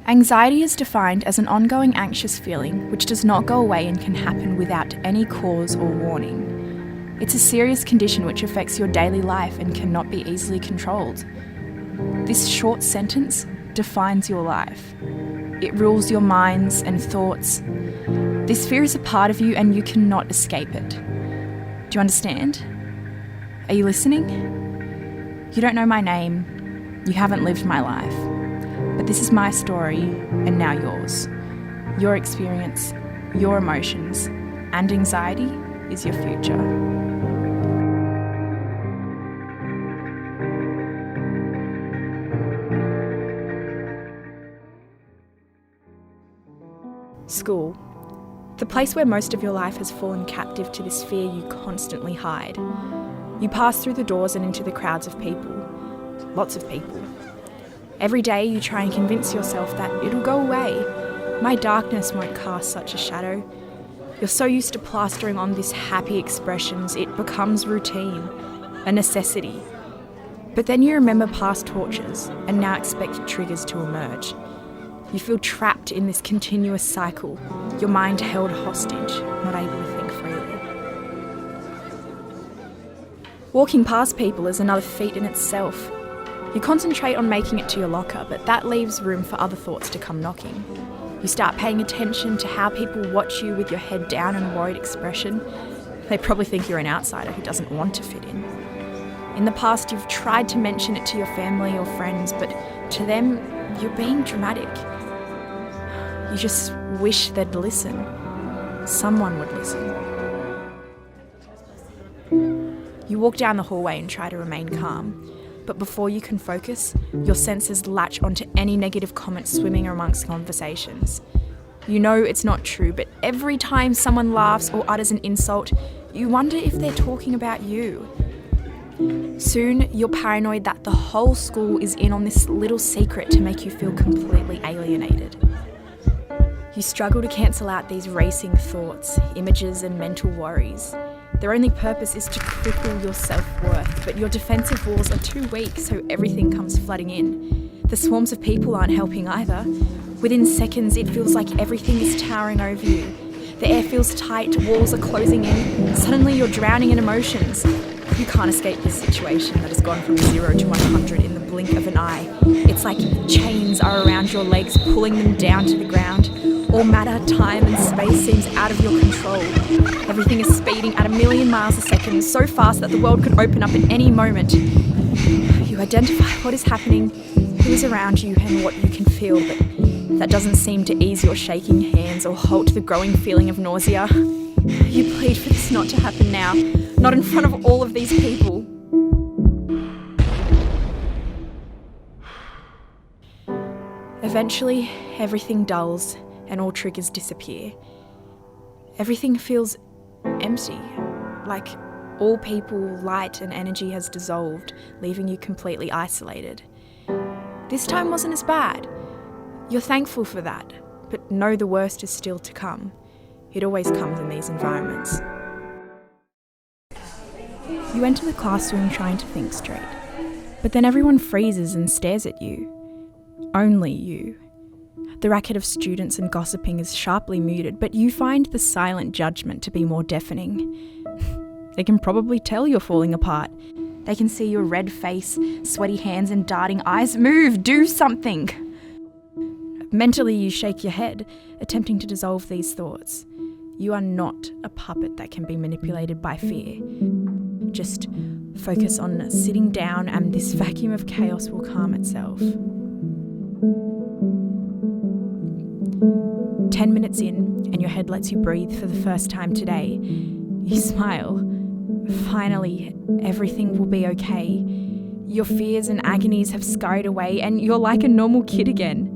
Anxiety is defined as an ongoing anxious feeling which does not go away and can happen without any cause or warning. It's a serious condition which affects your daily life and cannot be easily controlled. This short sentence defines your life. It rules your minds and thoughts. This fear is a part of you and you cannot escape it. Do you understand? Are you listening? You don't know my name. You haven't lived my life. But this is my story, and now yours. Your experience, your emotions, and anxiety is your future. School. The place where most of your life has fallen captive to this fear you constantly hide. You pass through the doors and into the crowds of people. Lots of people. Every day you try and convince yourself that it'll go away. My darkness won't cast such a shadow. You're so used to plastering on these happy expressions, it becomes routine, a necessity. But then you remember past tortures and now expect triggers to emerge. You feel trapped in this continuous cycle, your mind held hostage, not able to think freely. Walking past people is another feat in itself. You concentrate on making it to your locker, but that leaves room for other thoughts to come knocking. You start paying attention to how people watch you with your head down and a worried expression. They probably think you're an outsider who doesn't want to fit in. In the past, you've tried to mention it to your family or friends, but to them, you're being dramatic. You just wish they'd listen. Someone would listen. You walk down the hallway and try to remain calm. But before you can focus, your senses latch onto any negative comments swimming amongst conversations. You know it's not true, but every time someone laughs or utters an insult, you wonder if they're talking about you. Soon, you're paranoid that the whole school is in on this little secret to make you feel completely alienated. You struggle to cancel out these racing thoughts, images, and mental worries. Their only purpose is to cripple your self-worth, but your defensive walls are too weak, so everything comes flooding in. The swarms of people aren't helping either. Within seconds, it feels like everything is towering over you. The air feels tight, walls are closing in. Suddenly, you're drowning in emotions. You can't escape this situation that has gone from 0 to 100 in the blink of an eye. It's like chains are around your legs, pulling them down to the ground. All matter, time and space seems out of your control. Everything is speeding at 1,000,000 miles a second, so fast that the world could open up at any moment. You identify what is happening, who is around you and what you can feel, but that doesn't seem to ease your shaking hands or halt the growing feeling of nausea. You plead for this not to happen now, not in front of all of these people. Eventually, everything dulls and all triggers disappear. Everything feels empty, like all people, light and energy has dissolved, leaving you completely isolated. This time wasn't as bad. You're thankful for that, but know the worst is still to come. It always comes in these environments. You enter the classroom trying to think straight, but then everyone freezes and stares at you. Only you. The racket of students and gossiping is sharply muted, but you find the silent judgment to be more deafening. They can probably tell you're falling apart. They can see your red face, sweaty hands and darting eyes. Move, do something! Mentally, you shake your head, attempting to dissolve these thoughts. You are not a puppet that can be manipulated by fear. Just focus on sitting down and this vacuum of chaos will calm itself. 10 minutes in, and your head lets you breathe for the first time today. You smile. Finally, everything will be okay. Your fears and agonies have scurried away, and you're like a normal kid again.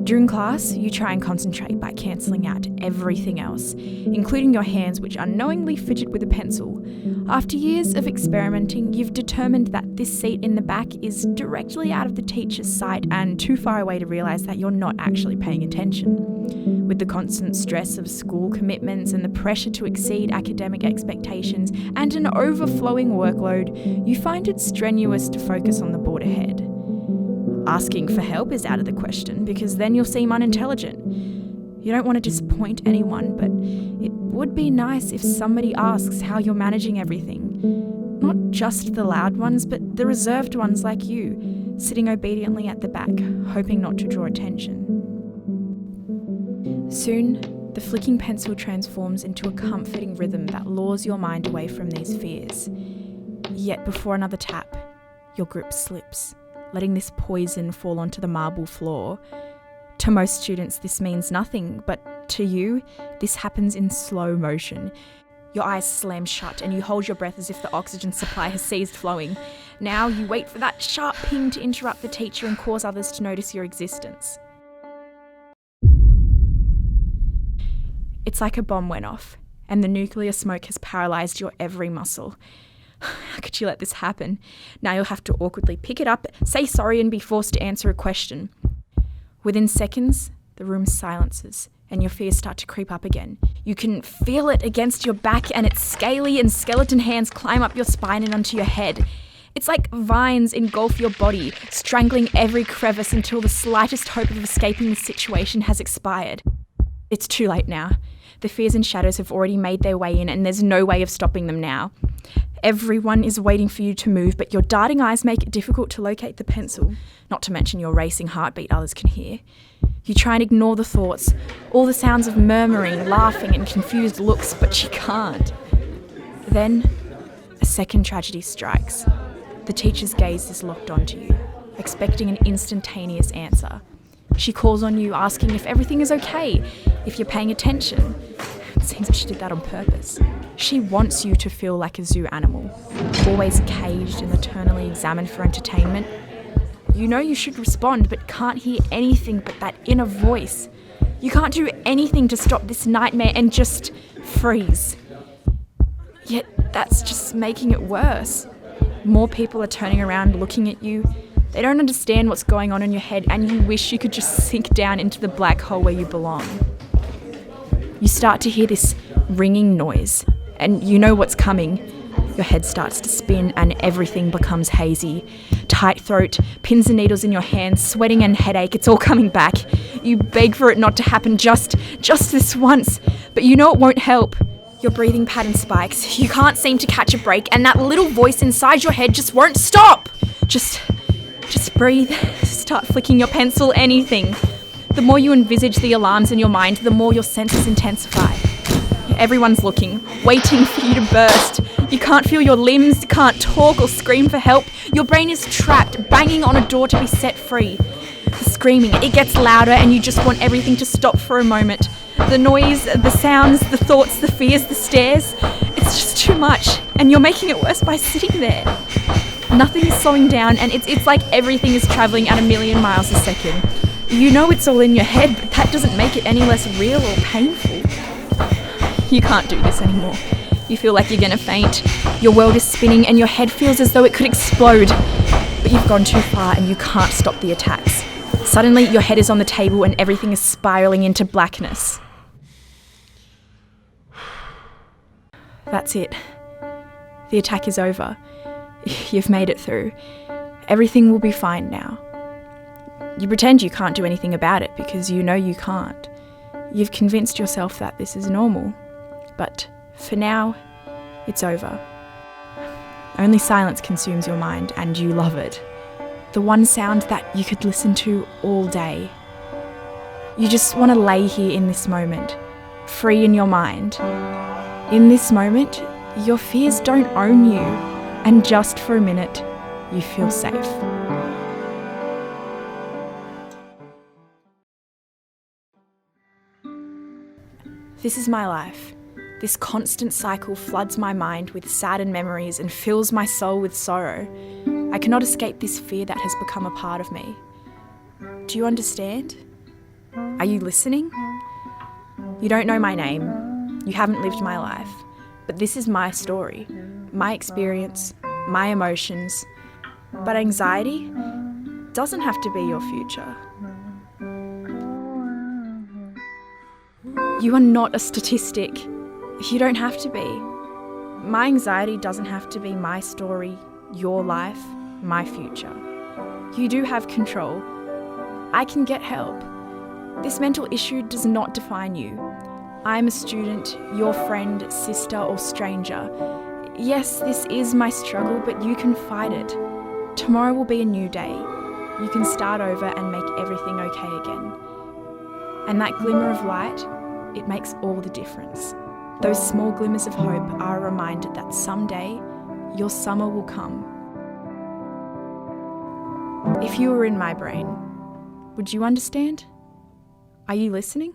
During class, you try and concentrate by cancelling out everything else, including your hands, which unknowingly fidget with a pencil. After years of experimenting, you've determined that this seat in the back is directly out of the teacher's sight and too far away to realise that you're not actually paying attention. With the constant stress of school commitments and the pressure to exceed academic expectations and an overflowing workload, you find it strenuous to focus on the board ahead. Asking for help is out of the question because then you'll seem unintelligent. You don't want to disappoint anyone, but it would be nice if somebody asks how you're managing everything. Not just the loud ones, but the reserved ones like you, sitting obediently at the back, hoping not to draw attention. Soon, the flicking pencil transforms into a comforting rhythm that lures your mind away from these fears. Yet before another tap, your grip slips, letting this poison fall onto the marble floor. To most students, this means nothing, but to you, this happens in slow motion. Your eyes slam shut and you hold your breath as if the oxygen supply has ceased flowing. Now you wait for that sharp ping to interrupt the teacher and cause others to notice your existence. It's like a bomb went off, and the nuclear smoke has paralysed your every muscle. How could you let this happen? Now you'll have to awkwardly pick it up, say sorry, and be forced to answer a question. Within seconds, the room silences, and your fears start to creep up again. You can feel it against your back, and its scaly and skeleton hands climb up your spine and onto your head. It's like vines engulf your body, strangling every crevice until the slightest hope of escaping the situation has expired. It's too late now. The fears and shadows have already made their way in, and there's no way of stopping them now. Everyone is waiting for you to move, but your darting eyes make it difficult to locate the pencil, not to mention your racing heartbeat others can hear. You try and ignore the thoughts, all the sounds of murmuring, laughing, and confused looks, but you can't. Then, a second tragedy strikes. The teacher's gaze is locked onto you, expecting an instantaneous answer. She calls on you, asking if everything is okay, if you're paying attention. It seems that she did that on purpose. She wants you to feel like a zoo animal, always caged and eternally examined for entertainment. You know you should respond, but can't hear anything but that inner voice. You can't do anything to stop this nightmare and just freeze. Yet that's just making it worse. More people are turning around looking at you. They don't understand what's going on in your head, and you wish you could just sink down into the black hole where you belong. You start to hear this ringing noise, and you know what's coming. Your head starts to spin and everything becomes hazy. Tight throat, pins and needles in your hands, sweating and headache, it's all coming back. You beg for it not to happen just this once, but you know it won't help. Your breathing pattern spikes, you can't seem to catch a break, and that little voice inside your head just won't stop. Just breathe, start flicking your pencil, anything. The more you envisage the alarms in your mind, the more your senses intensify. Everyone's looking, waiting for you to burst. You can't feel your limbs, can't talk or scream for help. Your brain is trapped, banging on a door to be set free. The screaming, it gets louder, and you just want everything to stop for a moment. The noise, the sounds, the thoughts, the fears, the stares. It's just too much, and you're making it worse by sitting there. Nothing is slowing down, and it's like everything is travelling at 1,000,000 miles a second. You know it's all in your head, but that doesn't make it any less real or painful. You can't do this anymore. You feel like you're gonna faint. Your world is spinning and your head feels as though it could explode. But you've gone too far and you can't stop the attacks. Suddenly, your head is on the table and everything is spiralling into blackness. That's it. The attack is over. You've made it through. Everything will be fine now. You pretend you can't do anything about it because you know you can't. You've convinced yourself that this is normal. But for now, it's over. Only silence consumes your mind, and you love it. The one sound that you could listen to all day. You just want to lay here in this moment, free in your mind. In this moment, your fears don't own you, and just for a minute, you feel safe. This is my life. This constant cycle floods my mind with saddened memories and fills my soul with sorrow. I cannot escape this fear that has become a part of me. Do you understand? Are you listening? You don't know my name. You haven't lived my life. But this is my story, my experience, my emotions. But anxiety doesn't have to be your future. You are not a statistic. You don't have to be. My anxiety doesn't have to be my story, your life, my future. You do have control. I can get help. This mental issue does not define you. I'm a student, your friend, sister, or stranger. Yes, this is my struggle, but you can fight it. Tomorrow will be a new day. You can start over and make everything okay again. And that glimmer of light, it makes all the difference. Those small glimmers of hope are a reminder that someday your summer will come. If you were in my brain, would you understand? Are you listening?